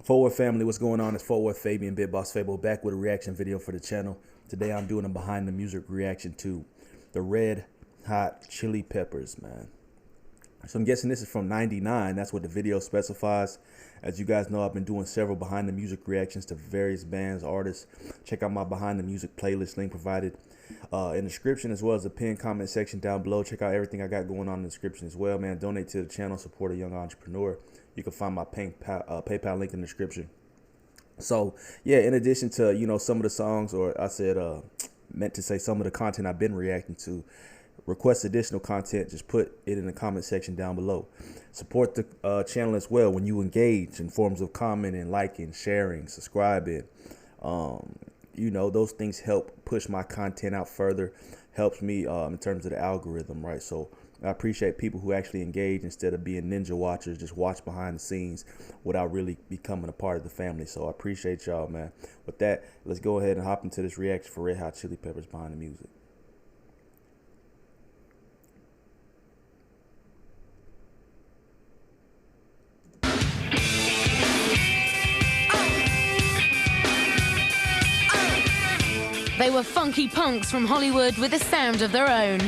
Forward family, what's going on? It's FortWorthFabian, BigBossFabo, back with a reaction video for the channel. Today I'm doing a behind the music reaction to the Red Hot Chili Peppers, man. So I'm guessing this is from '99. That's what the video specifies. As you guys know, I've been doing several behind the music reactions to various bands, artists. Check out my behind the music playlist, link provided in the description, as well as the pinned comment section down below. Check out everything I got going on in the description as well, man. Donate to the channel, support a young entrepreneur. You can find my PayPal link in the description. So yeah, in addition to, you know, some of the songs, or I said meant to say some of the content I've been reacting to, request additional content, just put it in the comment section down below. Support the channel as well when you engage in forms of commenting, liking, sharing, subscribing. You know, those things help push my content out further, helps me in terms of the algorithm, right? So I appreciate people who actually engage instead of being ninja watchers, just watch behind the scenes without really becoming a part of the family. So I appreciate y'all, man. With that, let's go ahead and hop into this reaction for Red Hot Chili Peppers Behind the Music. They were funky punks from Hollywood with a sound of their own.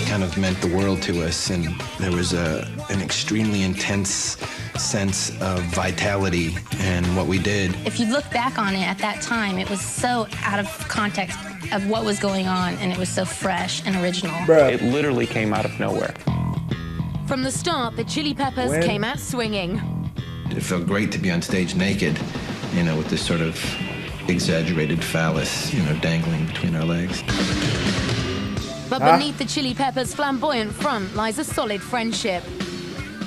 Kind of meant the world to us, and there was an extremely intense sense of vitality in what we did. If you look back on it at that time, it was so out of context of what was going on, and it was so fresh and original. It literally came out of nowhere. From the start, the Chili Peppers came out swinging. It felt great to be on stage naked, you know, with this sort of exaggerated phallus, you know, dangling between our legs. But beneath the Chili Peppers' flamboyant front lies a solid friendship.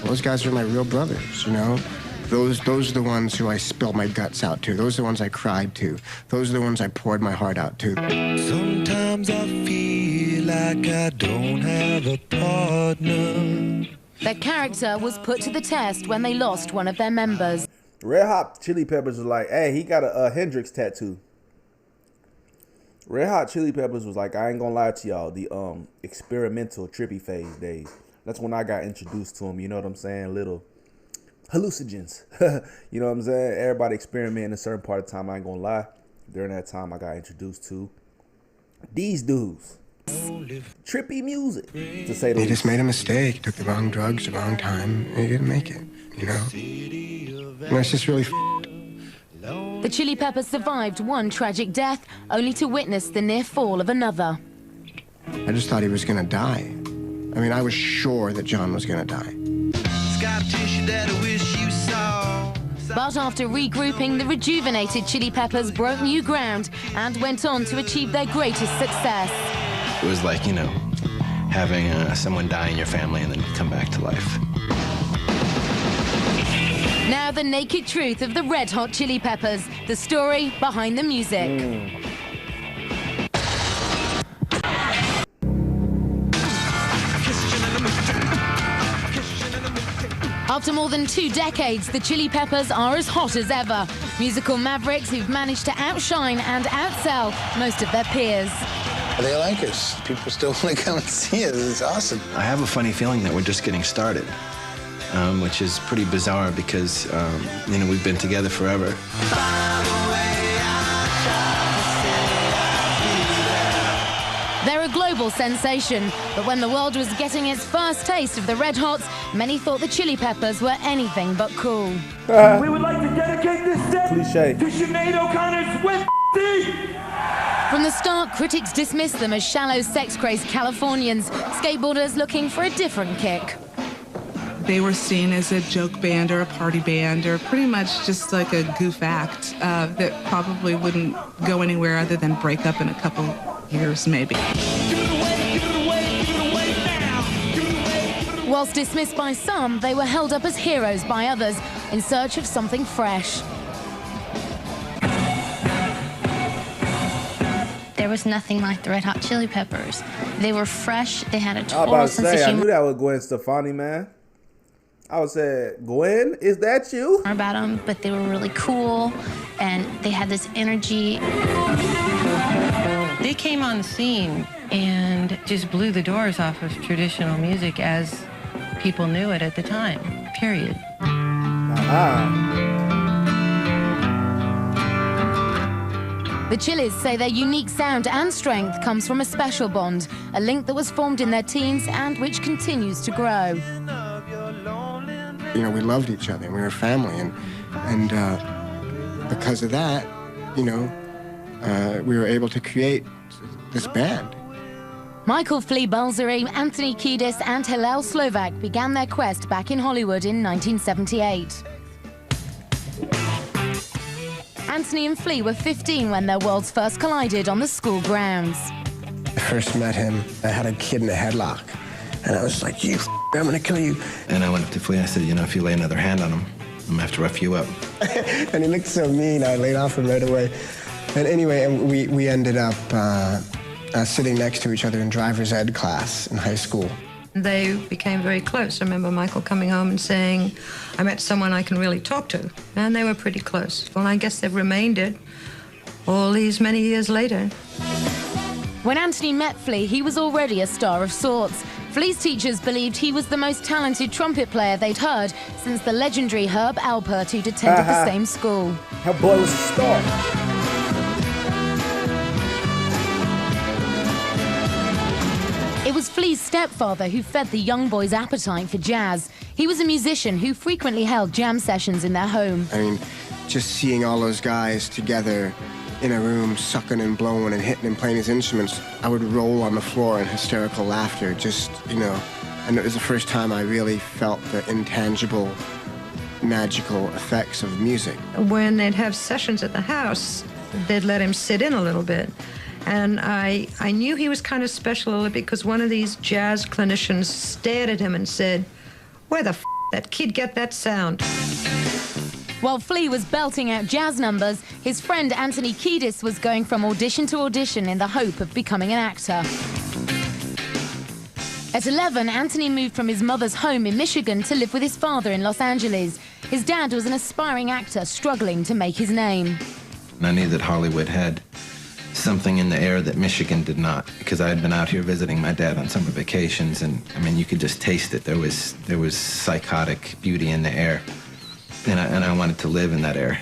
Those guys are my real brothers, you know? Those are the ones who I spilled my guts out to. Those are the ones I cried to. Those are the ones I poured my heart out to. Sometimes I feel like I don't have a partner. Their character was put to the test when they lost one of their members. Red Hot Chili Peppers was like, hey, he got a Hendrix tattoo. Red Hot Chili Peppers was like, I ain't gonna lie to y'all, the experimental trippy phase days. That's when I got introduced to them, you know what I'm saying? Little hallucinogens. You know what I'm saying? Everybody experimenting a certain part of time, I ain't gonna lie. During that time, I got introduced to these dudes. Trippy music, to say the least. They just made a mistake, took the wrong drugs, the wrong time, and they didn't make it, you know? And it's just really The Chili Peppers survived one tragic death, only to witness the near fall of another. I just thought he was gonna die. I mean, I was sure that John was gonna die. But after regrouping, the rejuvenated Chili Peppers broke new ground and went on to achieve their greatest success. It was like, you know, having someone die in your family and then come back to life. Now the naked truth of the Red Hot Chili Peppers, the story behind the music. After more than 2 decades, the Chili Peppers are as hot as ever. Musical mavericks who've managed to outshine and outsell most of their peers. They like us. People still want to come and see us. It's awesome. I have a funny feeling that we're just getting started, which is pretty bizarre because, you know, we've been together forever. They're a global sensation, but when the world was getting its first taste of the Red Hots, many thought the Chili Peppers were anything but cool. We would like to dedicate this day Cliche. to Sinead O'Connor's With From the start, critics dismissed them as shallow, sex-crazed Californians, skateboarders looking for a different kick. They were seen as a joke band or a party band or pretty much just like a goof act that probably wouldn't go anywhere other than break up in a couple years, maybe. Whilst dismissed by some, they were held up as heroes by others in search of something fresh. There was nothing like the Red Hot Chili Peppers. They were fresh, they had a I was total about to sense say, of I humor. knew that was Gwen Stefani, man. I would say, Gwen, is that you? About them, but they were really cool, and they had this energy. They came on the scene and just blew the doors off of traditional music as people knew it at the time, period. The Chili's say their unique sound and strength comes from a special bond, a link that was formed in their teens and which continues to grow. You know, we loved each other, and we were family, and because of that, you know, we were able to create this band. Michael Flea Balzery, Anthony Kiedis and Hillel Slovak began their quest back in Hollywood in 1978. Anthony and Flea were 15 when their worlds first collided on the school grounds. I first met him, I had a kid in a headlock, and I was like, you I'm gonna kill you. And I went up to Flea and I said, you know, if you lay another hand on him, I'm gonna have to rough you up. And he looked so mean, I laid off him right away. And anyway, and we ended up sitting next to each other in driver's ed class in high school. They became very close. I remember Michael coming home and saying, I met someone I can really talk to. And they were pretty close. Well, I guess they've remained it all these many years later. When Anthony met Flea, he was already a star of sorts. Flea's teachers believed he was the most talented trumpet player they'd heard since the legendary Herb Alpert, who'd attended the same school. Her boy was a star. It was Flea's stepfather who fed the young boy's appetite for jazz. He was a musician who frequently held jam sessions in their home. I mean, just seeing all those guys together in a room, sucking and blowing and hitting and playing his instruments, I would roll on the floor in hysterical laughter, just, you know. And it was the first time I really felt the intangible, magical effects of music. When they'd have sessions at the house, they'd let him sit in a little bit. And I knew he was kind of special because one of these jazz clinicians stared at him and said, where the f*** that kid get that sound? While Flea was belting out jazz numbers, his friend Anthony Kiedis was going from audition to audition in the hope of becoming an actor. At 11, Anthony moved from his mother's home in Michigan to live with his father in Los Angeles. His dad was an aspiring actor struggling to make his name. And I knew that Hollywood had something in the air that Michigan did not, because I had been out here visiting my dad on summer vacations, and I mean, you could just taste it. There was psychotic beauty in the air, and I wanted to live in that air.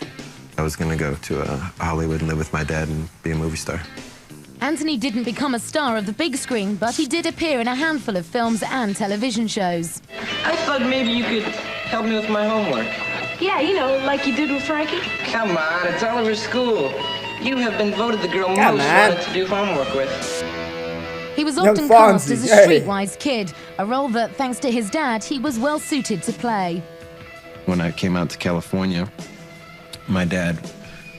I was going to go to Hollywood and live with my dad and be a movie star. Anthony didn't become a star of the big screen, but he did appear in a handful of films and television shows. I thought maybe you could help me with my homework. Yeah, you know, like you did with Frankie. Come on, it's all over school. You have been voted the girl most wanted to do homework with. He was often cast as a streetwise kid, a role that, thanks to his dad, he was well suited to play. When I came out to California, my dad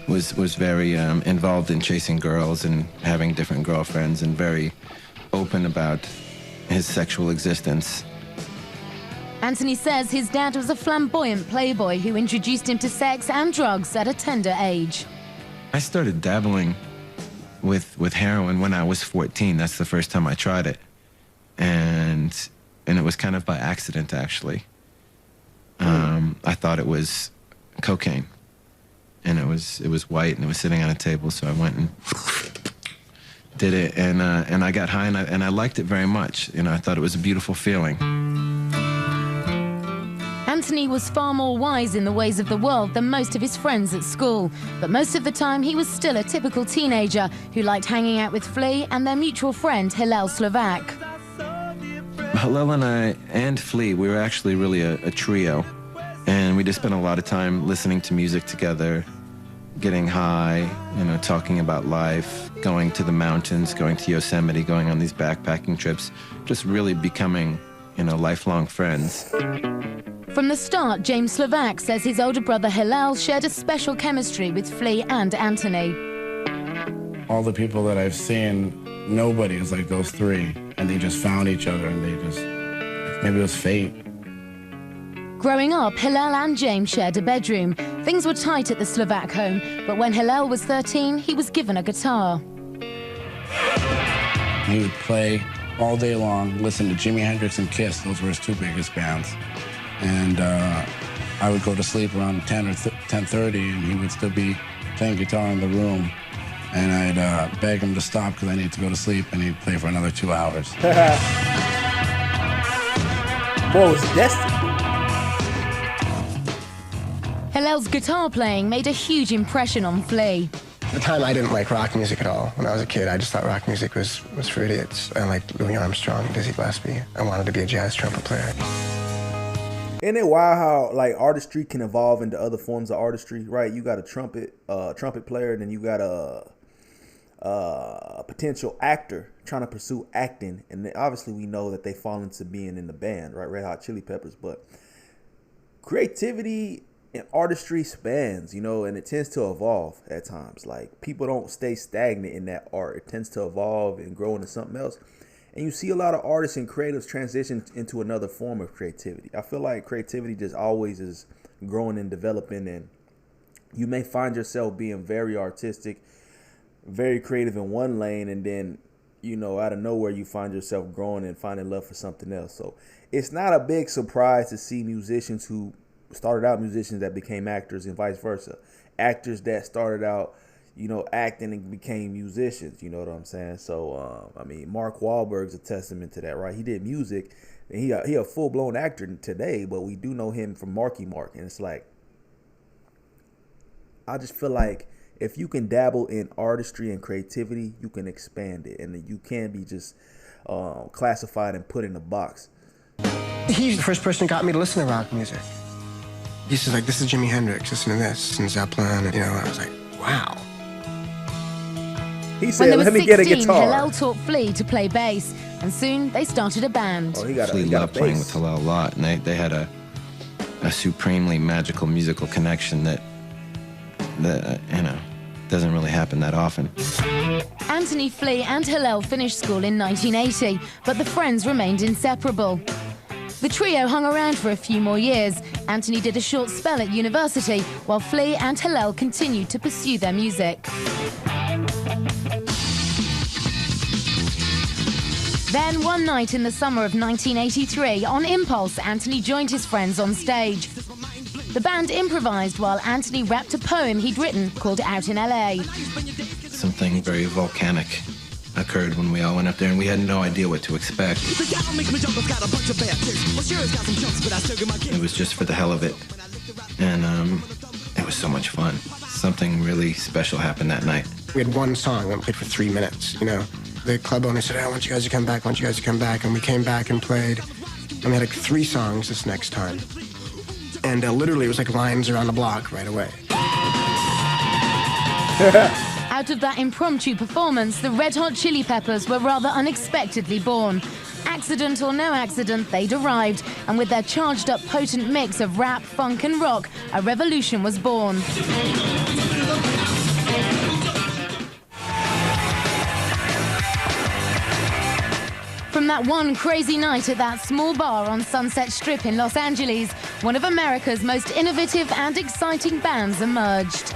was very involved in chasing girls and having different girlfriends and very open about his sexual existence. Anthony says his dad was a flamboyant playboy who introduced him to sex and drugs at a tender age. I started dabbling with heroin when I was 14. That's the first time I tried it. And it was kind of by accident, actually. I thought it was cocaine. And it was white and it was sitting on a table, so I went and did it, and I got high and I liked it very much. You know, I thought it was a beautiful feeling. Anthony was far more wise in the ways of the world than most of his friends at school, but most of the time he was still a typical teenager who liked hanging out with Flea and their mutual friend Hillel Slovak. Hillel and I and Flea, we were actually really a trio, and we just spent a lot of time listening to music together, getting high, you know, talking about life, going to the mountains, going to Yosemite, going on these backpacking trips, just really becoming, you know, lifelong friends. From the start, James Slovak says his older brother Hillel shared a special chemistry with Flea and Anthony. All the people that I've seen, nobody is like those three, and they just found each other, and maybe it was fate. Growing up, Hillel and James shared a bedroom. Things were tight at the Slovak home, but when Hillel was 13, he was given a guitar. He would play all day long, listen to Jimi Hendrix and Kiss. Those were his two biggest bands. And I would go to sleep around 10 or 10:30, and he would still be playing guitar in the room. And I'd beg him to stop because I need to go to sleep, and he'd play for another 2 hours. Boy was destined. Hillel's guitar playing made a huge impression on Flea. At the time, I didn't like rock music at all. When I was a kid, I just thought rock music was for idiots. I liked Louis Armstrong, Dizzy Gillespie. I wanted to be a jazz trumpet player. Isn't it wild how like artistry can evolve into other forms of artistry, right? You got a trumpet player, and then you got a potential actor trying to pursue acting, and then obviously we know that they fall into being in the band, right? Red Hot Chili Peppers, but creativity and artistry spans, you know, and it tends to evolve at times. Like people don't stay stagnant in that art; it tends to evolve and grow into something else. And you see a lot of artists and creatives transition into another form of creativity. I feel like creativity just always is growing and developing, and you may find yourself being very artistic, very creative in one lane, and then, you know, out of nowhere you find yourself growing and finding love for something else. So it's not a big surprise to see musicians who started out musicians that became actors and vice versa. Actors that started out, you know, acting and became musicians, you know what I'm saying? So, I mean, Mark Wahlberg's a testament to that, right? He did music, and he a full-blown actor today, but we do know him from Marky Mark. And it's like, I just feel like if you can dabble in artistry and creativity, you can expand it, and you can't be just classified and put in a box. He's the first person who got me to listen to rock music. He says, like, this is Jimi Hendrix, listen to this, and Zeppelin, and, you know, I was like, wow. He said, let me get a guitar. Hillel taught Flea to play bass, and soon they started a band. Flea loved playing with Hillel a lot, and they had a supremely magical musical connection that you know, doesn't really happen that often. Anthony, Flea and Hillel finished school in 1980, but the friends remained inseparable. The trio hung around for a few more years. Anthony did a short spell at university, while Flea and Hillel continued to pursue their music. Then, one night in the summer of 1983, on impulse, Anthony joined his friends on stage. The band improvised while Anthony rapped a poem he'd written called Out in LA. Something very volcanic occurred when we all went up there, and we had no idea what to expect. It was just for the hell of it, and it was so much fun. Something really special happened that night. We had one song that played for 3 minutes, you know. The club owner said, I want you guys to come back, and we came back and played, and we had like 3 songs this next time. And literally it was like lines around the block right away. Out of that impromptu performance, the Red Hot Chili Peppers were rather unexpectedly born. Accident or no accident, they'd arrived, and with their charged-up, potent mix of rap, funk and rock, a revolution was born. From that one crazy night at that small bar on Sunset Strip in Los Angeles, one of America's most innovative and exciting bands emerged.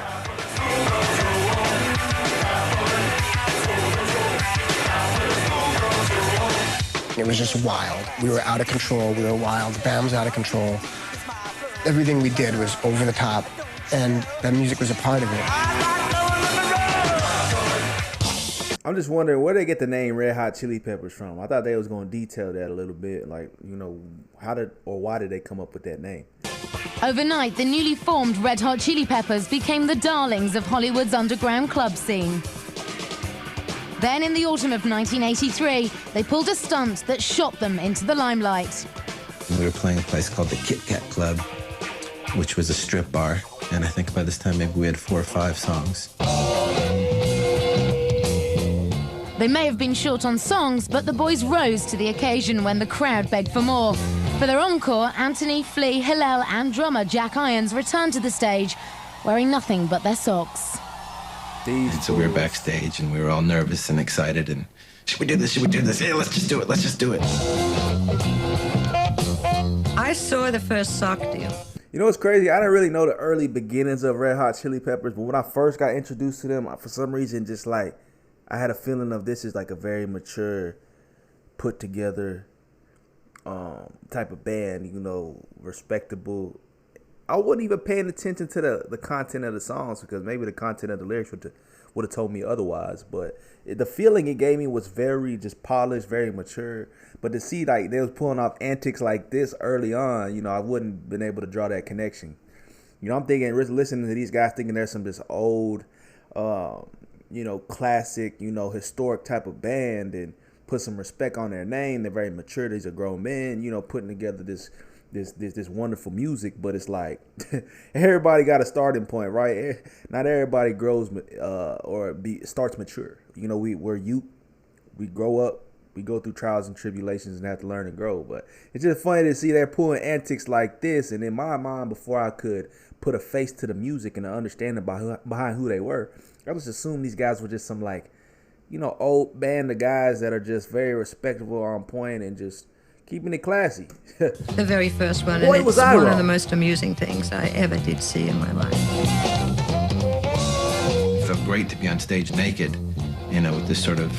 It was just wild. We were out of control. We were wild. The band was out of control. Everything we did was over the top, and that music was a part of it. I'm just wondering where they get the name Red Hot Chili Peppers from. I thought they was going to detail that a little bit, like, you know, why did they come up with that name? Overnight, the newly formed Red Hot Chili Peppers became the darlings of Hollywood's underground club scene. Then, in the autumn of 1983, they pulled a stunt that shot them into the limelight. We were playing a place called the Kit Kat Club, which was a strip bar, and I think by this time maybe we had 4 or 5 songs. They may have been short on songs, but the boys rose to the occasion when the crowd begged for more. For their encore, Anthony, Flea, Hillel and drummer Jack Irons returned to the stage, wearing nothing but their socks. And so we were backstage, and we were all nervous and excited, and should we do this, should we do this? Hey, let's just do it, let's just do it. I saw the first sock deal. You know what's crazy? I didn't really know the early beginnings of Red Hot Chili Peppers, but when I first got introduced to them, for some reason, just like, I had a feeling of this is like a very mature, put together type of band, you know, respectable. I wasn't even paying attention to the content of the songs because maybe the content of the lyrics would have told me otherwise. But the feeling it gave me was very just polished, very mature. But to see like they was pulling off antics like this early on, you know, I wouldn't been able to draw that connection. You know, I'm thinking, listening to these guys, thinking there's some this old, you know, classic, you know, historic type of band, and put some respect on their name. They're very mature. These are grown men, you know, putting together this wonderful music. But it's like everybody got a starting point, right? Not everybody grows starts mature. You know, we're youth. We grow up. We go through trials and tribulations and have to learn and grow. But it's just funny to see they're pulling antics like this. And in my mind, before I could put a face to the music and an understanding behind who they were, I just assumed these guys were just some, like, you know, old band of guys that are just very respectable, on point, and just keeping it classy. The very first one, Boy, and it's one of the most amusing things I ever did see in my life. It felt great to be on stage naked, you know, with this sort of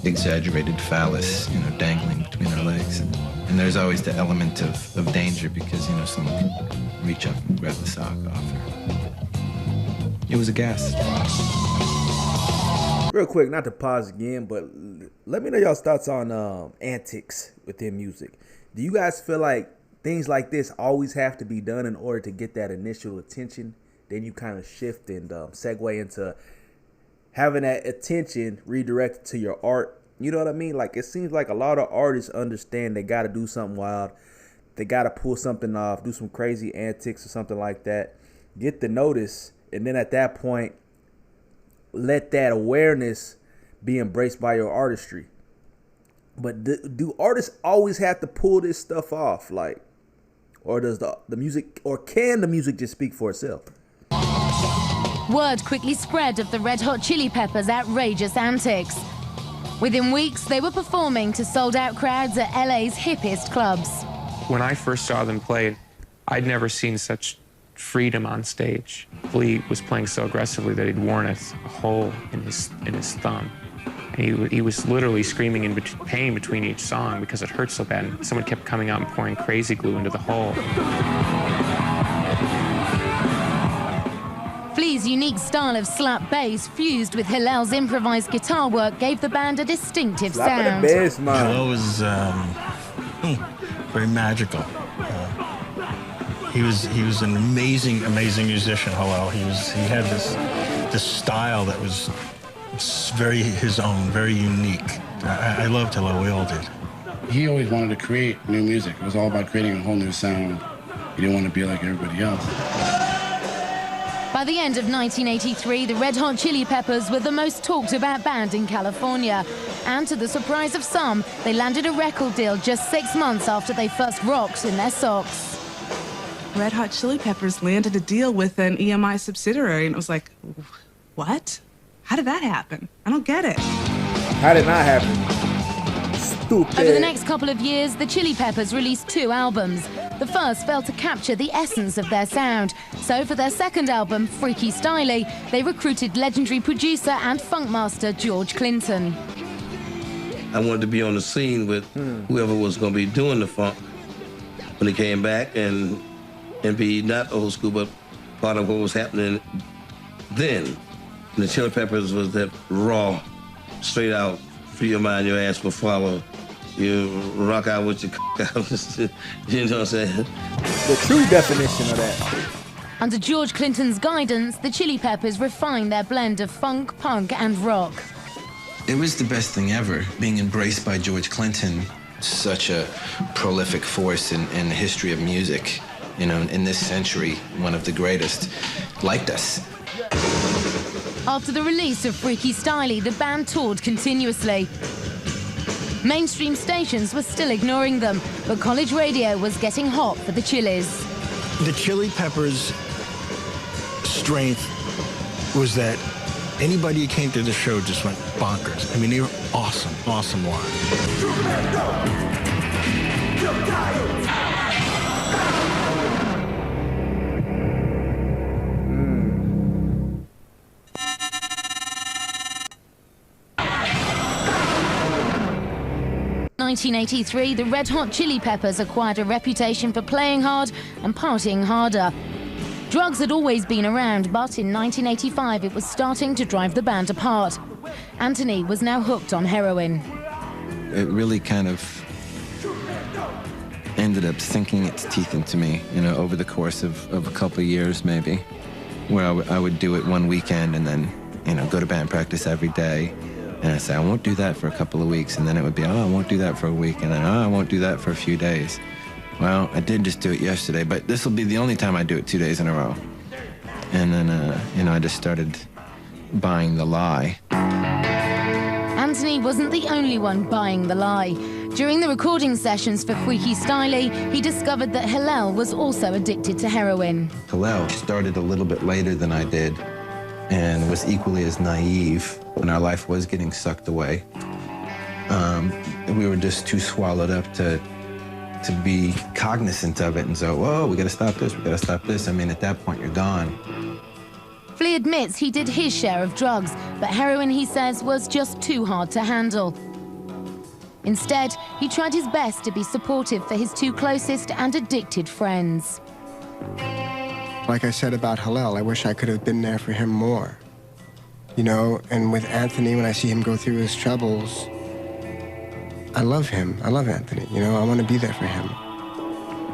exaggerated phallus, you know, dangling between our legs. And there's always the element of danger because, you know, someone can reach up and grab the sock off her. It was a gas. Real quick, not to pause again, but let me know y'all's thoughts on antics within music. Do you guys feel like things like this always have to be done in order to get that initial attention? Then you kind of shift and segue into having that attention redirected to your art. You know what I mean? Like, it seems like a lot of artists understand they got to do something wild. They got to pull something off, do some crazy antics or something like that, get the notice, and then at that point, let that awareness be embraced by your artistry. But do artists always have to pull this stuff off? Like, or does the music, or can the music just speak for itself? Word quickly spread of the Red Hot Chili Peppers' outrageous antics. Within weeks, they were performing to sold-out crowds at LA's hippest clubs. When I first saw them play, I'd never seen such freedom on stage. Flea was playing so aggressively that he'd worn a hole in his thumb. And he was literally screaming in pain between each song because it hurt so bad. And someone kept coming out and pouring crazy glue into the hole. Flea's unique style of slap bass fused with Hillel's improvised guitar work gave the band a distinctive sound. Hillel was very magical. He was an amazing musician. Hillel. He had this style that was very his own, very unique. I loved Hillel. We all did. He always wanted to create new music. It was all about creating a whole new sound. He didn't want to be like everybody else. By the end of 1983, the Red Hot Chili Peppers were the most talked about band in California. And to the surprise of some, they landed a record deal just 6 months after they first rocked in their socks. Red Hot Chili Peppers landed a deal with an EMI subsidiary, and it was like, what? How did that happen? I don't get it. How did that happen? Stupid. Over the next couple of years, the Chili Peppers released 2 albums. The first failed to capture the essence of their sound. So for their second album, Freaky Styley, they recruited legendary producer and funk master George Clinton. I wanted to be on the scene with whoever was going to be doing the funk when they came back and be not old school, but part of what was happening then. And the Chili Peppers was that raw, straight out, free your mind, your ass will follow. You rock out with your out. You know what I'm saying? The true definition of that. Under George Clinton's guidance, the Chili Peppers refined their blend of funk, punk, and rock. It was the best thing ever, being embraced by George Clinton, such a prolific force in the history of music. You know, in this century, one of the greatest, liked us. After the release of Freaky Styley, the band toured continuously. Mainstream stations were still ignoring them, but college radio was getting hot for the Chili's. The Chili Peppers' strength was that anybody who came to the show just went bonkers. I mean, they were awesome live. 1983, the Red Hot Chili Peppers acquired a reputation for playing hard and partying harder. Drugs had always been around, but in 1985 it was starting to drive the band apart. Anthony was now hooked on heroin. It really kind of ended up sinking its teeth into me, you know, over the course of a couple of years maybe, where I would do it one weekend and then, you know, go to band practice every day. And I'd say, I won't do that for a couple of weeks. And then it would be, oh, I won't do that for a week. And then, oh, I won't do that for a few days. Well, I did just do it yesterday, but this will be the only time I do it 2 days in a row. And then, you know, I just started buying the lie. Anthony wasn't the only one buying the lie. During the recording sessions for Freaky Styley, he discovered that Hillel was also addicted to heroin. Hillel started a little bit later than I did and was equally as naive when our life was getting sucked away. We were just too swallowed up to be cognizant of it and so, whoa, we gotta stop this, we gotta stop this. I mean, at that point, you're gone. Flea admits he did his share of drugs, but heroin, he says, was just too hard to handle. Instead, he tried his best to be supportive for his two closest and addicted friends. Like I said about Hillel, I wish I could have been there for him more. You know, and with Anthony, when I see him go through his troubles, I love him. I love Anthony. You know, I want to be there for him.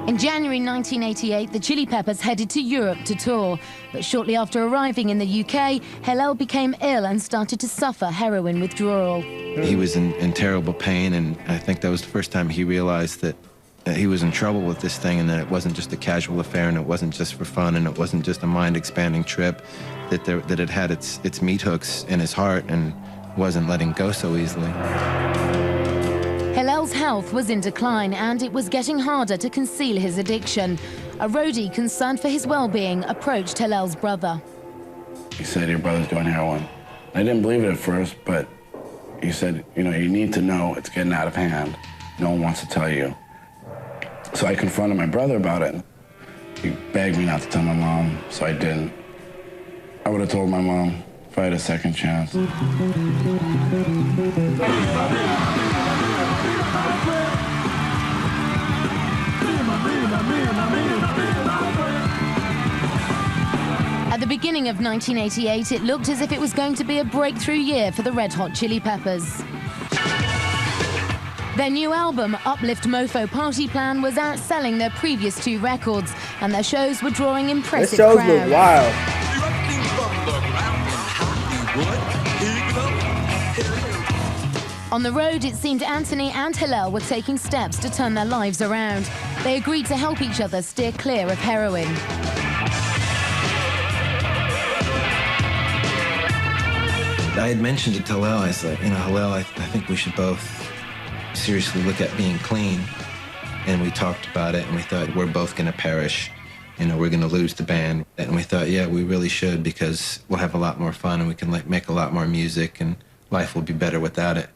In January 1988, the Chili Peppers headed to Europe to tour. But shortly after arriving in the UK, Hillel became ill and started to suffer heroin withdrawal. He was in terrible pain, and I think that was the first time he realized that he was in trouble with this thing and that it wasn't just a casual affair and it wasn't just for fun and it wasn't just a mind-expanding trip, that it had its meat hooks in his heart and wasn't letting go so easily. Hillel's health was in decline and it was getting harder to conceal his addiction. A roadie concerned for his well-being approached Hillel's brother. He said, your brother's doing heroin. I didn't believe it at first, but he said, you know, you need to know it's getting out of hand. No one wants to tell you. So I confronted my brother about it. He begged me not to tell my mom, so I didn't. I would have told my mom if I had a second chance. At the beginning of 1988, it looked as if it was going to be a breakthrough year for the Red Hot Chili Peppers. Their new album, Uplift Mofo Party Plan, was outselling their previous two records, and their shows were drawing impressive crowds. Their shows were wild. On the road, it seemed Anthony and Hillel were taking steps to turn their lives around. They agreed to help each other steer clear of heroin. I had mentioned it to Hillel. I said, you know, Hillel, I think we should both seriously look at being clean. And we talked about it, and we thought, we're both going to perish. You know, we're going to lose the band. And we thought, yeah, we really should, because we'll have a lot more fun, and we can make a lot more music, and life will be better without it.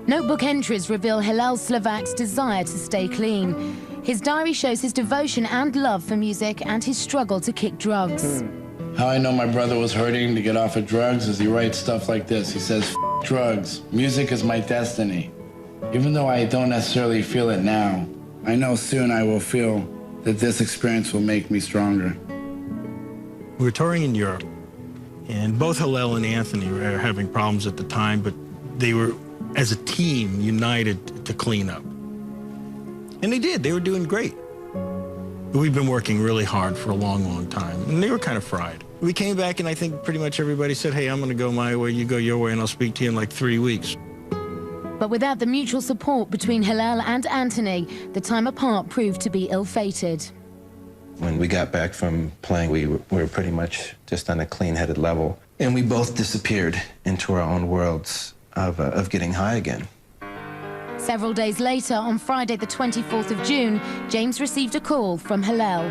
Notebook entries reveal Hillel Slovak's desire to stay clean. His diary shows his devotion and love for music and his struggle to kick drugs. How I know my brother was hurting to get off of drugs is he writes stuff like this. He says, F drugs. Music is my destiny. Even though I don't necessarily feel it now, I know soon I will feel that this experience will make me stronger. We were touring in Europe, and both Hillel and Anthony were having problems at the time, but they were, as a team, united to clean up. And they did. They were doing great. We've been working really hard for a long, long time, and they were kind of fried. We came back, and I think pretty much everybody said, hey, I'm going to go my way, you go your way, and I'll speak to you in like 3 weeks. But without the mutual support between Hillel and Anthony, the time apart proved to be ill-fated. When we got back from playing, we were pretty much just on a clean-headed level. And we both disappeared into our own worlds of getting high again. Several days later, on Friday the 24th of June, James received a call from Hillel.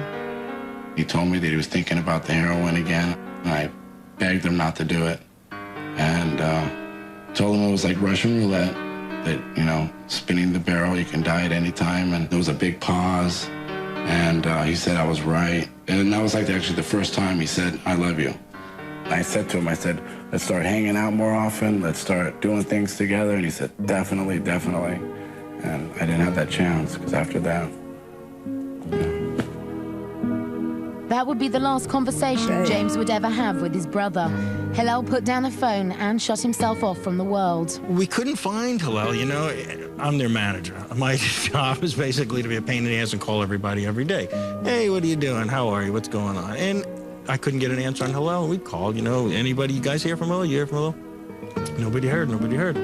He told me that he was thinking about the heroin again, and I begged him not to do it. And told him it was like Russian roulette, that, you know, spinning the barrel, you can die at any time. And there was a big pause, and he said I was right. And that was like actually the first time he said, I love you. And I said to him, I said, let's start hanging out more often, let's start doing things together. And he said, definitely, definitely. And I didn't have that chance, because after that, That would be the last conversation James would ever have with his brother. Hillel put down the phone and shut himself off from the world. We couldn't find Hillel, you know. I'm their manager. My job is basically to be a pain in the ass and call everybody every day. Hey, what are you doing? How are you? What's going on? And I couldn't get an answer on hello. We'd call, you know, anybody, you guys hear from hello? You hear from hello? Nobody heard, nobody heard.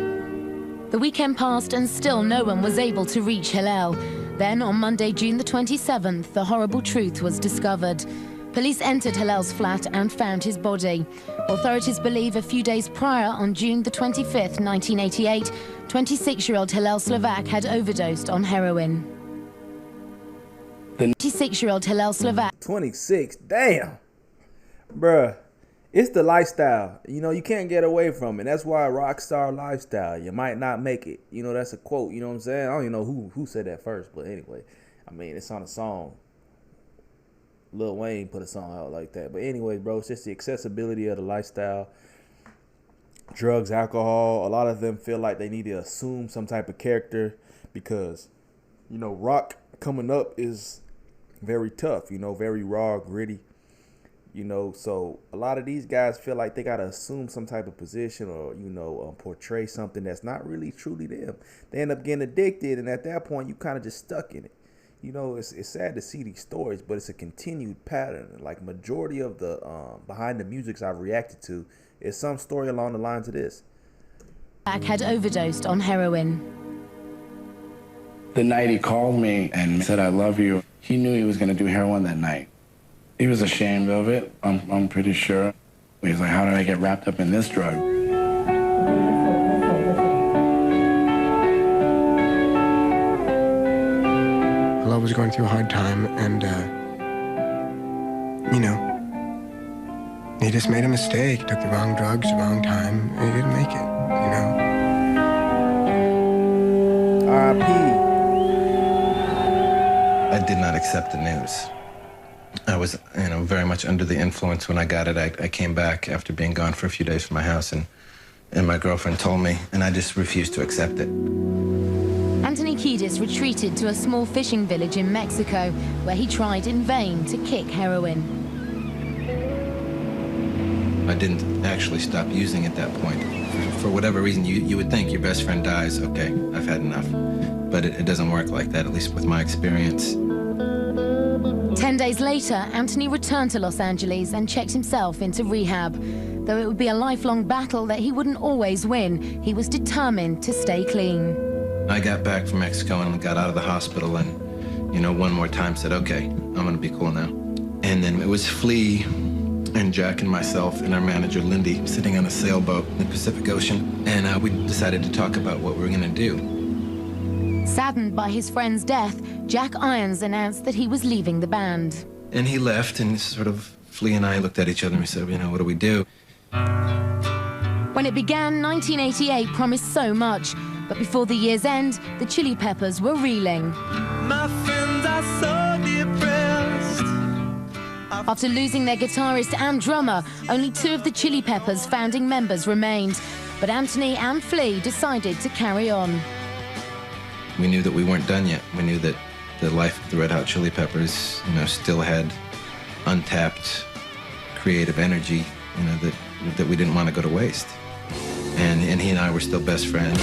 The weekend passed and still no one was able to reach Hillel. Then on Monday, June the 27th, the horrible truth was discovered. Police entered Hillel's flat and found his body. Authorities believe a few days prior, on June the 25th, 1988, 26-year-old Hillel Slovak had overdosed on heroin. The 26-year-old Hillel Slovak... 26? Damn! Bruh, it's the lifestyle. You know, you can't get away from it. That's why rock star lifestyle. You might not make it. You know, that's a quote. You know what I'm saying? I don't even know who said that first, but anyway. I mean, it's on a song. Lil Wayne put a song out like that. But anyways, bro, it's just the accessibility of the lifestyle. Drugs, alcohol. A lot of them feel like they need to assume some type of character because, you know, rock coming up is very tough, you know, very raw, gritty. You know, so a lot of these guys feel like they got to assume some type of position or, you know, portray something that's not really truly them. They end up getting addicted, and at that point, you kind of just stuck in it. You know, it's sad to see these stories, but it's a continued pattern. Like majority of the behind the musics I've reacted to is some story along the lines of this. Had overdosed on heroin. The night he called me and said, I love you, he knew he was going to do heroin that night. He was ashamed of it, I'm pretty sure. He was like, how did I get wrapped up in this drug? I was going through a hard time, and, you know, he just made a mistake, took the wrong drugs, the wrong time, and he didn't make it, you know? R.I.P. I did not accept the news. I was, you know, very much under the influence when I got it. I came back after being gone for a few days from my house, and my girlfriend told me, and I just refused to accept it. Anthony Kiedis retreated to a small fishing village in Mexico, where he tried in vain to kick heroin. I didn't actually stop using at that point. For whatever reason, you would think your best friend dies, okay, I've had enough. But it doesn't work like that, at least with my experience. 10 days later, Anthony returned to Los Angeles and checked himself into rehab. Though it would be a lifelong battle that he wouldn't always win, he was determined to stay clean. I got back from Mexico and got out of the hospital and, you know, one more time said, okay, I'm gonna be cool now. And then it was Flea and Jack and myself and our manager, Lindy, sitting on a sailboat in the Pacific Ocean. And we decided to talk about what we were gonna do. Saddened by his friend's death, Jack Irons announced that he was leaving the band. And he left, and sort of Flea and I looked at each other and we said, you know, what do we do? When it began, 1988 promised so much. But before the year's end, the Chili Peppers were reeling. My friends are so depressed. After losing their guitarist and drummer, only 2 of the Chili Peppers' founding members remained. But Anthony and Flea decided to carry on. We knew that we weren't done yet. We knew that the life of the Red Hot Chili Peppers, you know, still had untapped creative energy, you know, that we didn't want to go to waste. And he and I were still best friends.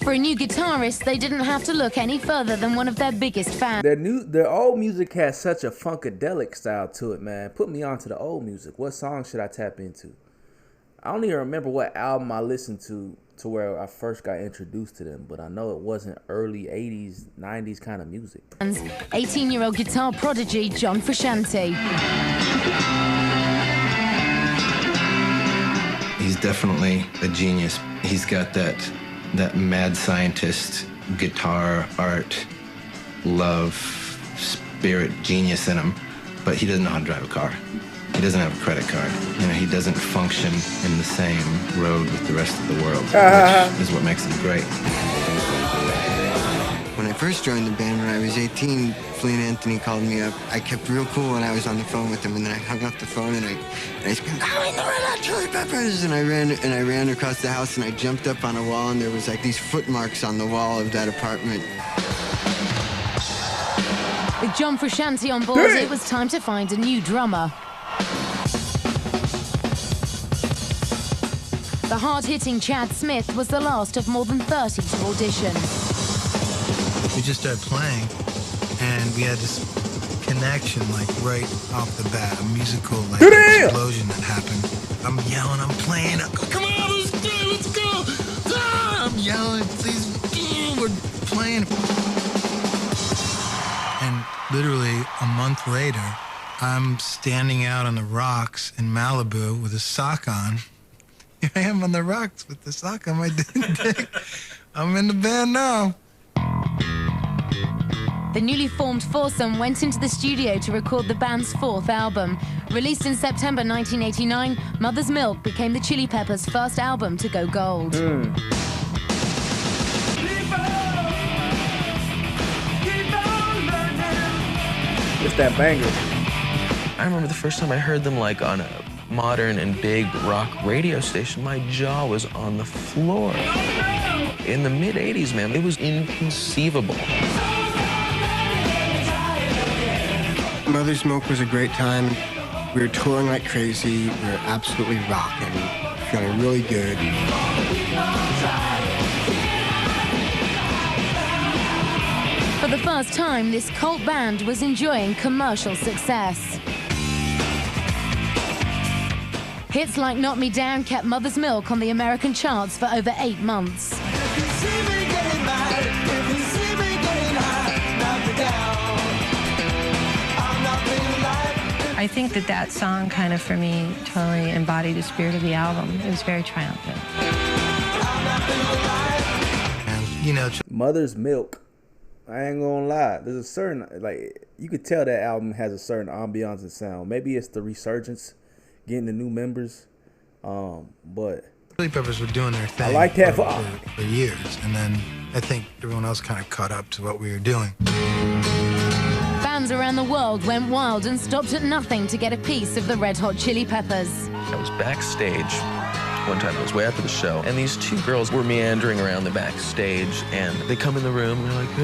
For a new guitarist, they didn't have to look any further than one of their biggest fans. Their old music has such a funkadelic style to it, man. Put me on to the old music. What song should I tap into? I don't even remember what album I listened to where I first got introduced to them, but I know it wasn't early 80s, 90s kind of music. 18-year-old guitar prodigy John Frusciante. He's definitely a genius. He's got that mad scientist, guitar, art, love, spirit, genius in him, but he doesn't know how to drive a car. He doesn't have a credit card. You know, he doesn't function in the same road with the rest of the world, which is what makes him great. When I first joined the band when I was 18, Flea and Anthony called me up. I kept real cool when I was on the phone with them, and then I hung up the phone and I screamed, "I'm in the Red Hot Chili Peppers!" And I ran across the house and I jumped up on a wall, and there was like these footmarks on the wall of that apartment. With John Frusciante on board, it was time to find a new drummer. The hard-hitting Chad Smith was the last of more than 30 to audition. We just started playing, and we had this connection, like, right off the bat, a musical, like, explosion that happened. I'm yelling, I'm playing, I'm going, come on, let's go! Ah! I'm yelling, please, we're playing. And literally a month later, I'm standing out on the rocks in Malibu with a sock on. Here I am on the rocks with the sock on my dick. I'm in the band now. The newly formed foursome went into the studio to record the band's fourth album. Released in September 1989, Mother's Milk became the Chili Peppers' first album to go gold. It's that banger. I remember the first time I heard them like on a modern and big rock radio station, my jaw was on the floor. In the mid-'80s, man, it was inconceivable. Mother's Milk was a great time. We were touring like crazy. We were absolutely rocking, feeling really good. For the first time, this cult band was enjoying commercial success. Hits like Knock Me Down kept Mother's Milk on the American charts for over 8 months. I think that song kind of, for me, totally embodied the spirit of the album. It was very triumphant. And, you know, Mother's Milk, I ain't gonna lie. There's a certain, like, you could tell that album has a certain ambiance and sound. Maybe it's the resurgence, getting the new members, but Chili Peppers were doing their thing. I like that for years, and then I think everyone else kind of caught up to what we were doing. Fans around the world went wild and stopped at nothing to get a piece of the Red Hot Chili Peppers. I was backstage one time. I was way after the show, and these two girls were meandering around the backstage, and they come in the room, and they're like,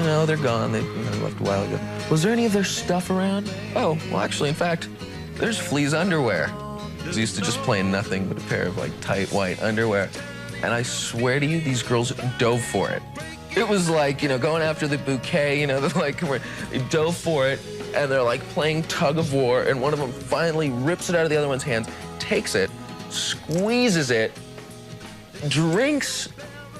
no, they're gone. They left a while ago. Was there any of their stuff around? Oh, well, actually, in fact, there's Flea's underwear. I used to just playing nothing but a pair of, like, tight white underwear. And I swear to you, these girls dove for it. It was like, you know, going after the bouquet, you know, they're like, they dove for it, and they're like playing tug of war, and one of them finally rips it out of the other one's hands, takes it, squeezes it, drinks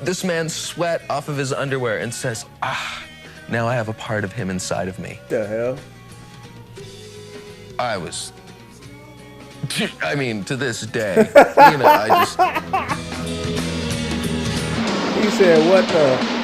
this man's sweat off of his underwear, and says, ah, now I have a part of him inside of me. The hell? I was, I mean, to this day, you know, I just... He said, what the...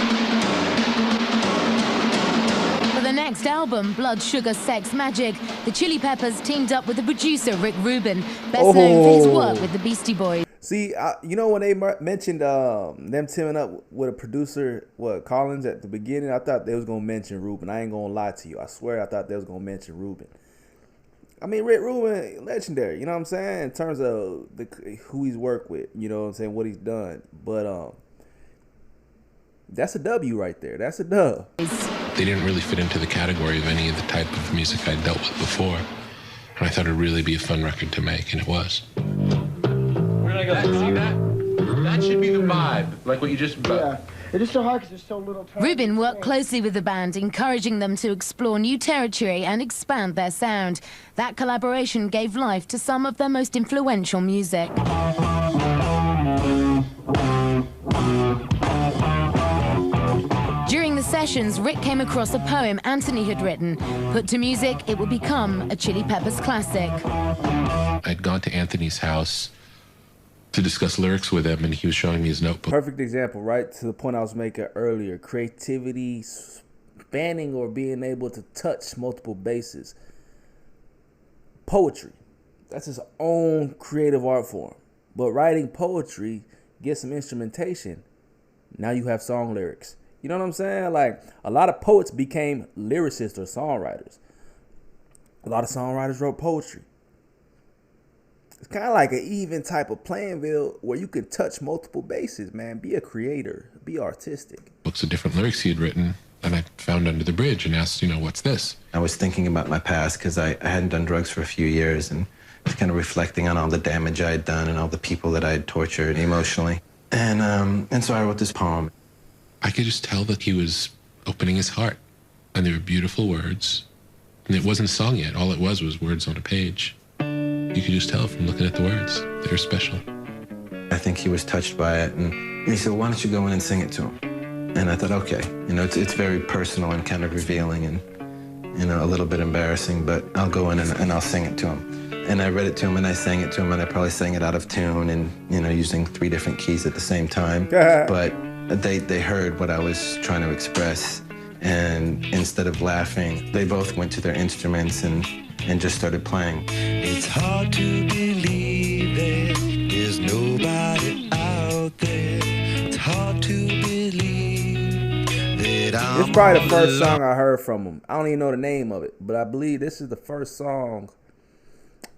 For the next album, Blood Sugar Sex Magic, the Chili Peppers teamed up with the producer Rick Rubin, best known for his work with the Beastie Boys. See, you know when they mentioned them teaming up with a producer, Collins, at the beginning, I thought they was going to mention Rubin. I ain't going to lie to you. I swear I thought they was going to mention Rubin. I mean, Rick Rubin, legendary, you know what I'm saying? In terms of who he's worked with, you know what I'm saying, what he's done. But that's a W right there. That's a dub. They didn't really fit into the category of any of the type of music I'd dealt with before. And I thought it'd really be a fun record to make, and it was. We're gonna go see that. That should be the vibe, like what you just... Yeah. It is so hard because there's so little time. Rubin worked closely with the band, encouraging them to explore new territory and expand their sound. That collaboration gave life to some of their most influential music. During the sessions, Rick came across a poem Anthony had written. Put to music, it would become a Chili Peppers classic. I'd gone to Anthony's house to discuss lyrics with him, and he was showing me his notebook. Perfect example, right? To the point I was making earlier. Creativity, spanning or being able to touch multiple bases. Poetry. That's his own creative art form. But writing poetry, get some instrumentation. Now you have song lyrics. You know what I'm saying? Like, a lot of poets became lyricists or songwriters. A lot of songwriters wrote poetry. It's kind of like an even type of playing field where you can touch multiple bases, man. Be a creator. Be artistic. Books of different lyrics he had written, and I found Under the Bridge and asked, you know, what's this? I was thinking about my past because I hadn't done drugs for a few years and kind of reflecting on all the damage I had done and all the people that I had tortured emotionally. And so I wrote this poem. I could just tell that he was opening his heart, and they were beautiful words. And it wasn't a song yet. All it was words on a page. You could just tell from looking at the words. They were special. I think he was touched by it, and he said, well, why don't you go in and sing it to him? And I thought, okay, it's very personal and kind of revealing and, a little bit embarrassing, but I'll go in and I'll sing it to him. And I read it to him, and I sang it to him, and I probably sang it out of tune and, using 3 different keys at the same time. But they heard what I was trying to express, and instead of laughing, they both went to their instruments and just started playing. It's hard to believe there's nobody out there. It's hard to believe that I'm It's probably the first song I heard from him. I don't even know the name of it, but I believe this is the first song.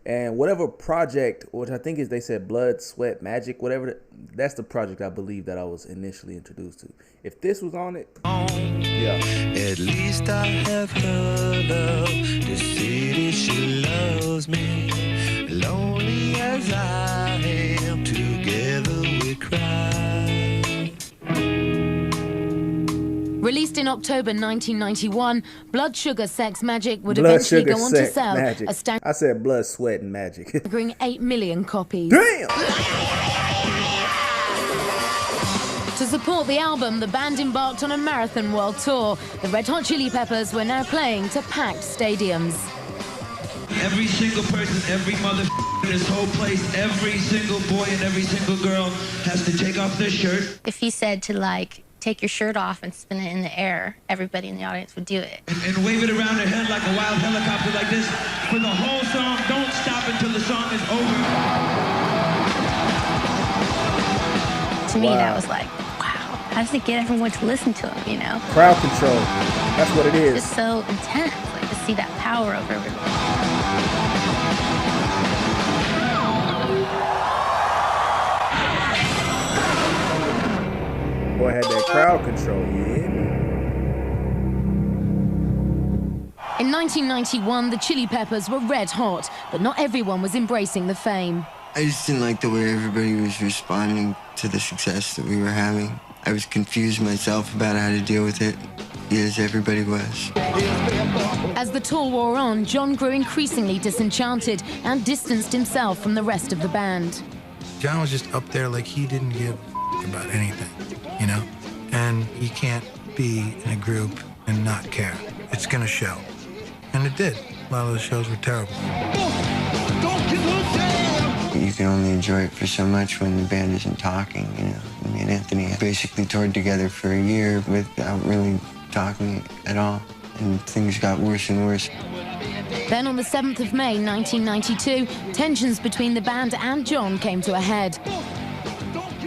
And whatever project, which I think is, they said Blood, Sweat, Magic, whatever, that's the project I believe that I was initially introduced to. If this was on it, yeah. At least I have her love. The city, she loves me. Lonely as I am, together we cry. Released in October 1991, Blood, Sugar, Sex, Magic would eventually go on to sell a staggering I said Blood, Sweat, and Magic. 8 million copies. Damn! To support the album, the band embarked on a marathon world tour. The Red Hot Chili Peppers were now playing to packed stadiums. Every single person, every mother in this whole place, every single boy and every single girl has to take off their shirt. If he said to, take your shirt off and spin it in the air, everybody in the audience would do it. And wave it around their head like a wild helicopter like this for the whole song. Don't stop until the song is over. To me, that was like, wow, how does it get everyone to listen to him, Crowd control. That's what it is. It's just so intense, to see that power over everyone. Boy had that crowd control, yeah. In 1991, the Chili Peppers were red hot, but not everyone was embracing the fame. I just didn't like the way everybody was responding to the success that we were having. I was confused myself about how to deal with it, as everybody was. As the tour wore on, John grew increasingly disenchanted and distanced himself from the rest of the band. John was just up there like he didn't give about anything, And you can't be in a group and not care. It's gonna show. And it did. A lot of the shows were terrible. You can only enjoy it for so much when the band isn't talking, Me and Anthony basically toured together for a year without really talking at all. And things got worse and worse. Then on the 7th of May, 1992, tensions between the band and John came to a head.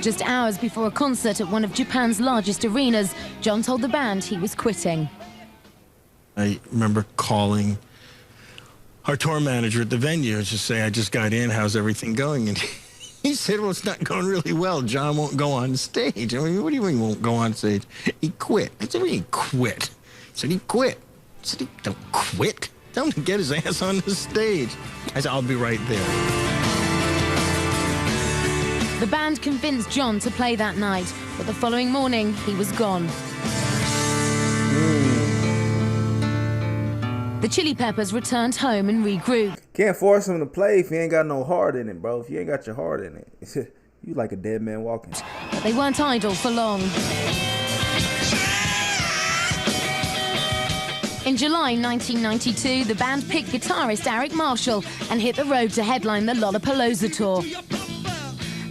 Just hours before a concert at one of Japan's largest arenas, John told the band he was quitting. I remember calling our tour manager at the venue to say, I just got in, how's everything going? And he said, well, it's not going really well. John won't go on stage. I mean, what do you mean he won't go on stage? He quit. I said, what do you mean quit? He said, he quit. I said, he don't quit. Tell him to get his ass on the stage. I said, I'll be right there. The band convinced John to play that night, but the following morning, he was gone. The Chili Peppers returned home and regrouped. Can't force him to play if you ain't got no heart in it, bro. If you ain't got your heart in it, you like a dead man walking. But they weren't idle for long. In July 1992, the band picked guitarist Eric Marshall and hit the road to headline the Lollapalooza tour.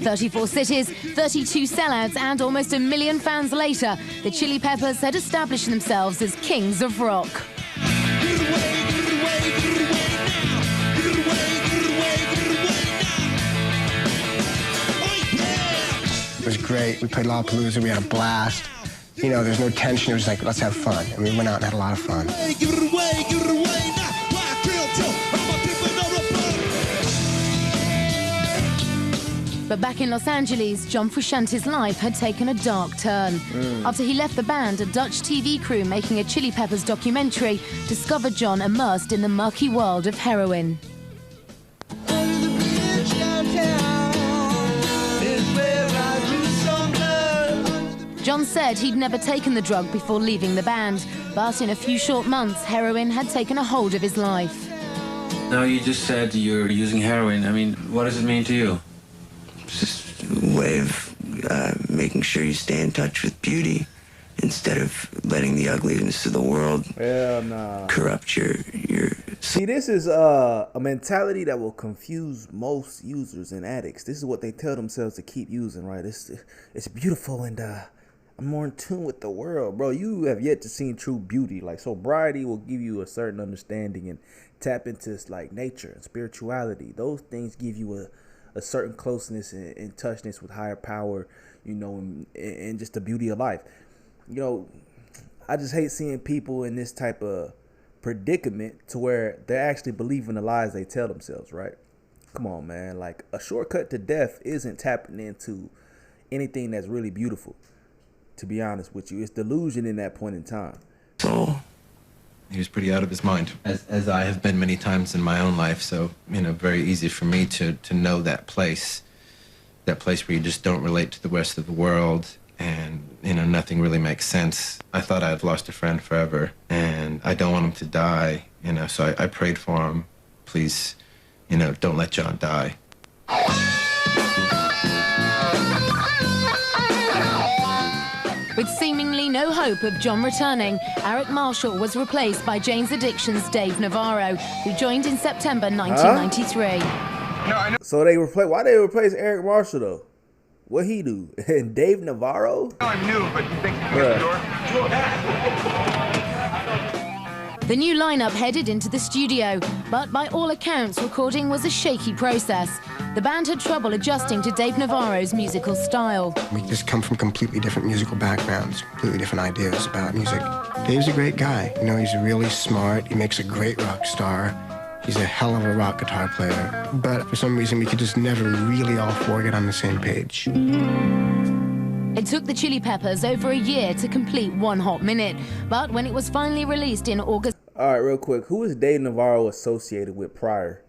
34 cities, 32 sellouts, and almost 1 million fans later, the Chili Peppers had established themselves as kings of rock. It was great. We played Lollapalooza. We had a blast. There's no tension. It was like, let's have fun. And we went out and had a lot of fun. But back in Los Angeles, John Frusciante's life had taken a dark turn. After he left the band, a Dutch TV crew making a Chili Peppers documentary discovered John immersed in the murky world of heroin. John said he'd never taken the drug before leaving the band, but in a few short months, heroin had taken a hold of his life. Now, you just said you're using heroin. I mean, what does it mean to you? It's just a way of making sure you stay in touch with beauty instead of letting the ugliness of the world corrupt your... See, this is a mentality that will confuse most users and addicts. This is what they tell themselves to keep using, right? It's beautiful and I'm more in tune with the world. Bro, you have yet to see true beauty. Like, sobriety will give you a certain understanding and tap into like nature and spirituality. Those things give you a certain closeness and touchness with higher power, you know, and just the beauty of life. You know, I just hate seeing people in this type of predicament to where they're actually believing the lies they tell themselves, right? Come on, man. Like, a shortcut to death isn't tapping into anything that's really beautiful, to be honest with you. It's delusion in that point in time. So he was pretty out of his mind, as I have been many times in my own life. So, you know, very easy for me to know that place where you just don't relate to the rest of the world. And, you know, nothing really makes sense. I thought I had lost a friend forever, and I don't want him to die, you know, so I prayed for him. Please, you know, don't let John die. With seemingly no hope of John returning, Eric Marshall was replaced by Jane's Addiction's Dave Navarro, who joined in September 1993. So why they replace Eric Marshall, though? What he do? And Dave Navarro? I'm new, but you think you can get the door? The new lineup headed into the studio, but by all accounts, recording was a shaky process. The band had trouble adjusting to Dave Navarro's musical style. We just come from completely different musical backgrounds, completely different ideas about music. Dave's a great guy. You know, he's really smart. He makes a great rock star. He's a hell of a rock guitar player. But for some reason, we could just never really all four get on the same page. It took the Chili Peppers over a year to complete One Hot Minute, but when it was finally released in August... All right, real quick. Who is Dave Navarro associated with prior?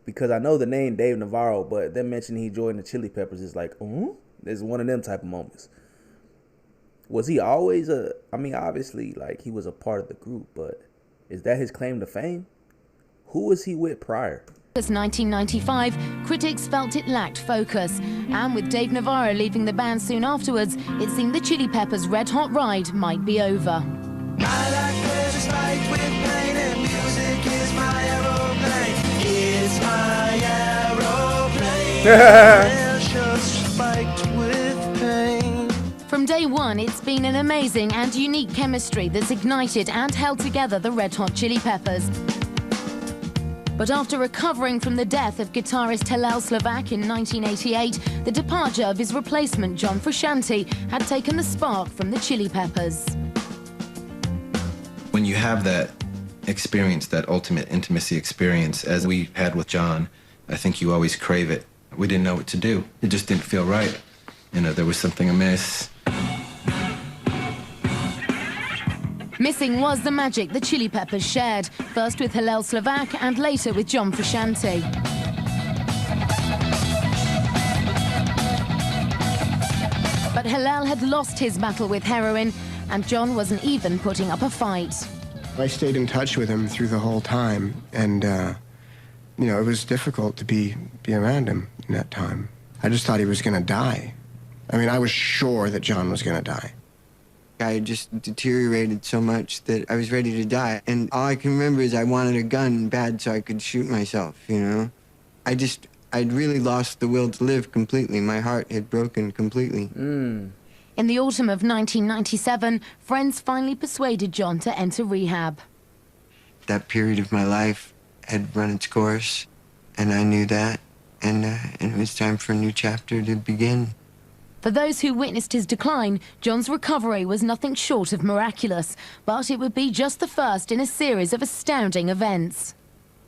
Because I know the name Dave Navarro, but them mentioning he joined the Chili Peppers is like, There's one of them type of moments. Was he always I mean, obviously, like, he was a part of the group, but is that his claim to fame? Who was he with prior? 1995, critics felt it lacked focus, and with Dave Navarro leaving the band soon afterwards, it seemed the Chili Peppers' red-hot ride might be over. My life is spiked with pain, and music is my aeroplane. It's my aeroplane. Just spiked with pain. From day one, it's been an amazing and unique chemistry that's ignited and held together the Red Hot Chili Peppers. But after recovering from the death of guitarist Hillel Slovak in 1988, the departure of his replacement, John Frusciante, had taken the spark from the Chili Peppers. When you have that experience, that ultimate intimacy experience, as we had with John, I think you always crave it. We didn't know what to do. It just didn't feel right. You know, there was something amiss. Missing was the magic the Chili Peppers shared, first with Hillel Slovak and later with John Frusciante. But Hillel had lost his battle with heroin, and John wasn't even putting up a fight. I stayed in touch with him through the whole time, and, you know, it was difficult to be around him in that time. I just thought he was going to die. I mean, I was sure that John was going to die. I just deteriorated so much that I was ready to die. And all I can remember is I wanted a gun bad so I could shoot myself, you know? I'd really lost the will to live completely. My heart had broken completely. In the autumn of 1997, friends finally persuaded John to enter rehab. That period of my life had run its course, and I knew that. And it was time for a new chapter to begin. For those who witnessed his decline, John's recovery was nothing short of miraculous, but it would be just the first in a series of astounding events.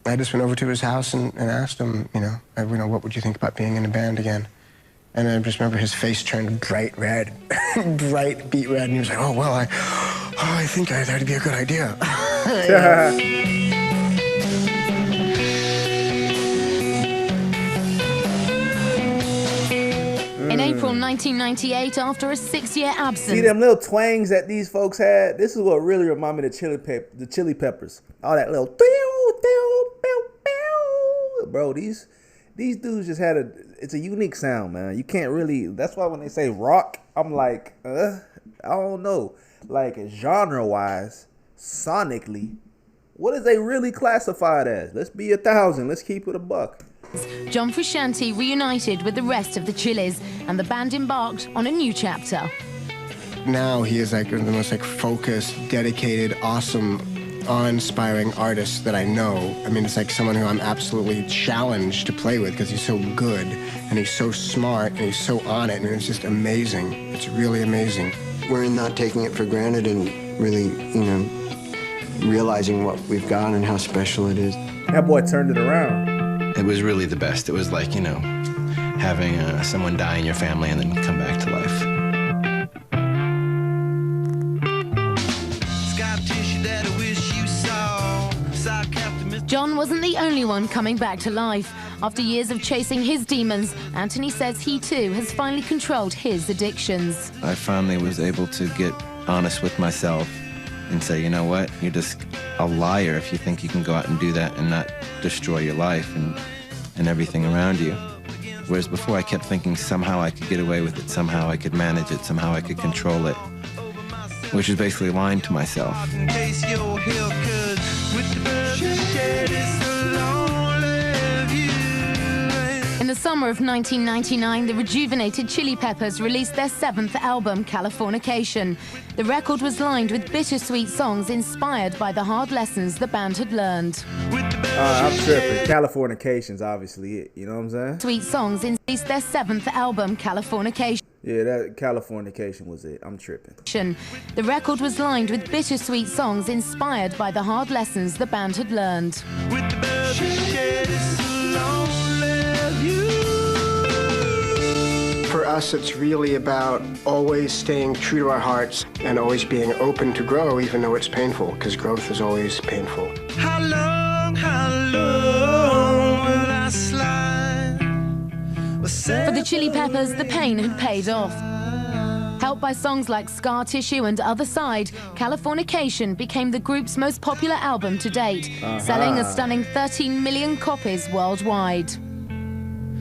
I just went over to his house and asked him, you know, what would you think about being in a band again? And I just remember his face turned bright red, bright beet red, and he was like, I think that'd be a good idea. In In April 1998, after a 6-year absence. See them little twangs that these folks had? This is what really reminded me of the Chili Peppers. All that little bro, these dudes just had it's a unique sound, man. You can't really, that's why when they say rock, I'm like, I don't know. Like genre-wise, sonically, what is they really classified as? Let's be 1,000. Let's keep it a buck. John Frusciante reunited with the rest of the Chili's, and the band embarked on a new chapter. Now he is like the most like focused, dedicated, awesome, awe-inspiring artist that I know. I mean, it's like someone who I'm absolutely challenged to play with because he's so good and he's so smart and he's so on it, and it's just amazing. It's really amazing. We're not taking it for granted and really, you know, realizing what we've got and how special it is. That boy turned it around. It was really the best. It was like, you know, having someone die in your family and then come back to life. John wasn't the only one coming back to life. After years of chasing his demons, Anthony says he too has finally controlled his addictions. I finally was able to get honest with myself and say, you know what, you're just a liar if you think you can go out and do that and not destroy your life and everything around you. Whereas before I kept thinking somehow I could get away with it, somehow I could manage it, somehow I could control it, which is basically lying to myself. In the summer of 1999, the rejuvenated Chili Peppers released their 7th album, Californication. The record was lined with bittersweet songs inspired by the hard lessons the band had learned. I'm tripping. Californication's obviously it, you know what I'm saying? Sweet songs released their 7th album, Californication. Yeah, that Californication was it. I'm tripping. The record was lined with bittersweet songs inspired by the hard lessons the band had learned. For us, it's really about always staying true to our hearts and always being open to grow, even though it's painful, because growth is always painful. How long will I slide? For the Chili Peppers, the pain had paid off. Helped by songs like Scar Tissue and Other Side, Californication became the group's most popular album to date, selling a stunning 13 million copies worldwide.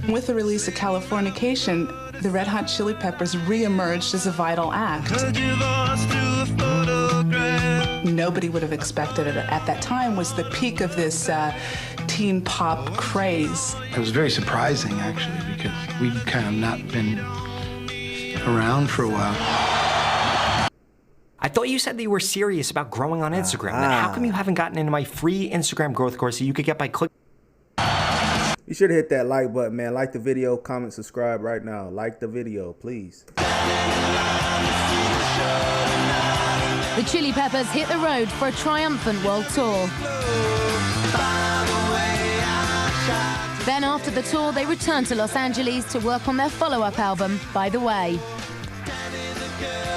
With the release of Californication, the Red Hot Chili Peppers re-emerged as a vital act. Nobody would have expected it at that time was the peak of this teen pop craze. It was very surprising, actually, because we'd kind of not been around for a while. I thought you said that you were serious about growing on Instagram. Then how come you haven't gotten into my free Instagram growth course that you could get by clicking? You should hit that like button, man. Like the video, comment, subscribe right now. Like the video, please. The Chili Peppers hit the road for a triumphant world tour. Then after the tour, they returned to Los Angeles to work on their follow-up album, By the Way.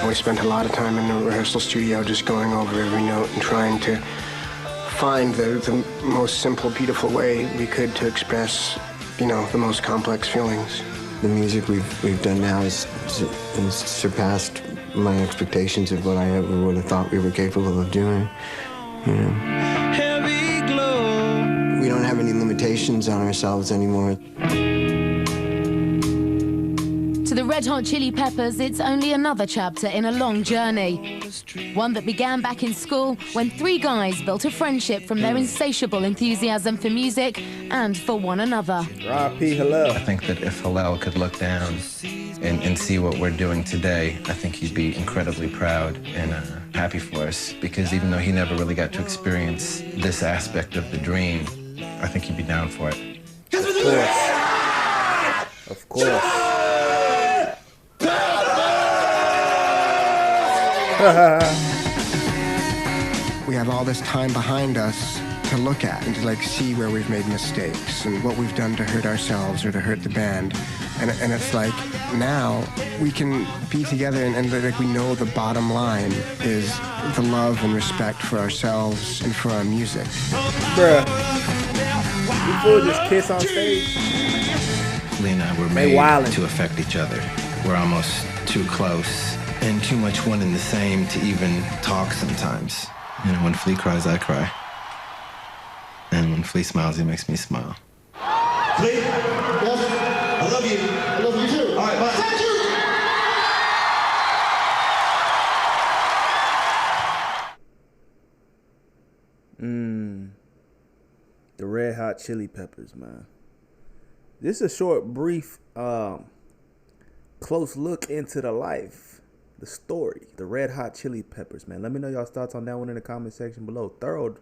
We spent a lot of time in the rehearsal studio just going over every note and trying to find the most simple, beautiful way we could to express, you know, the most complex feelings. The music we've done now has surpassed my expectations of what I ever would have thought we were capable of doing. You know? Heavy glow. We don't have any limitations on ourselves anymore. To the Red Hot Chili Peppers, it's only another chapter in a long journey. One that began back in school when 3 guys built a friendship from their insatiable enthusiasm for music and for one another. R.I.P. Hillel. I think that if Hillel could look down and see what we're doing today, I think he'd be incredibly proud and happy for us, because even though he never really got to experience this aspect of the dream, I think he'd be down for it. Of course. Of course. We have all this time behind us to look at and to like see where we've made mistakes and what we've done to hurt ourselves or to hurt the band. And it's like now we can be together and like we know the bottom line is the love and respect for ourselves and for our music. Bruh. You fool just kiss on stage. Lee and I were made to affect each other. we're almost too close and too much one and the same to even talk sometimes. You know, when Flea cries, I cry. And when Flea smiles, he makes me smile. Flea? Yes? I love you. I love you too. All right, bye. Thank you. The Red Hot Chili Peppers, man. This is a short, brief, close look into the life, the story, the Red Hot Chili Peppers, man. Let me know y'all's thoughts on that one in the comment section below. Thorough.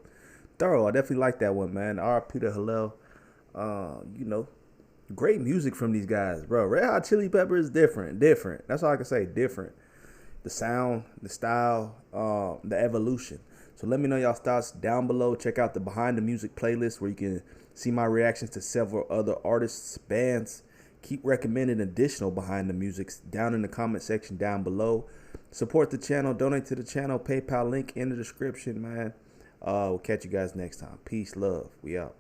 I definitely like that one, man. R.I.P. to Hillel. You know, great music from these guys, bro. Red Hot Chili Peppers, different. That's all I can say, different. The sound, the style, the evolution. So let me know y'all's thoughts down below. Check out the Behind the Music playlist where you can see my reactions to several other artists, bands. Keep recommending additional Behind the Musics down in the comment section down below. Support the channel, donate to the channel, PayPal link in the description, man. We'll catch you guys next time. Peace, love. We out.